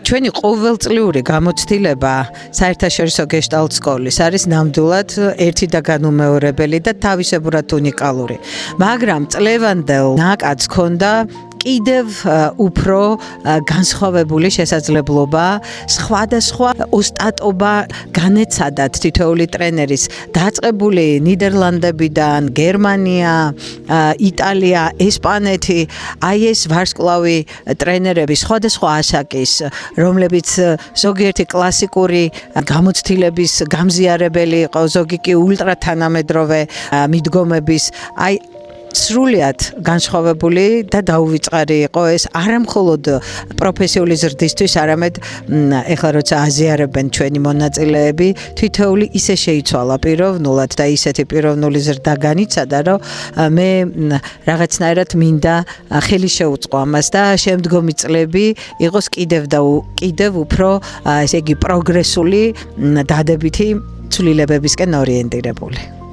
ჩვენი ყოველწლიური გამოცდილება საერთაშორისო გეშტალტ სკოლის არის ნამდვილად ერთი და განუმეორებელი და თავისებურად უნიკალური. მაგრამ წლევანდელ ნაკადს ჰქონდა კიდევ უფრო განსხვავებული შესაძლებლობა, სხვადასხვა ოსტატობა განეცადათ თითოეული ტრენერის დაწყებული ნიდერლანდებიდან, გერმანია, იტალია, ესპანეთი, აი ეს ვარსკვლავი ტრენერები სხვადასხვა ასაკის, რომლებიც ზოგიერთი კლასიკური გამოცდილების გამზიარებელი იყო, ზოგი კი ულტრათანამედროვე მიდგომების, აი სრულიად განსხვავებული და დაუვიწყარი იყო ეს არა მხოლოდ პროფესიული ზრდისთვის, არამედ ეხლა როცა აზიარებენ ჩვენი მონაწილეები, თითოეული ისე შეიცვალა პიროვნულად და ისეთი პიროვნული ზრდა განიცადა, რომ მე რაღაცნაირად მინდა ხელი შეუწყო ამას და შემდგომი წლები იყოს კიდევ უფრო ესე იგი პროგრესული, დადებითი ცვლილებებისკენ ორიენტირებული.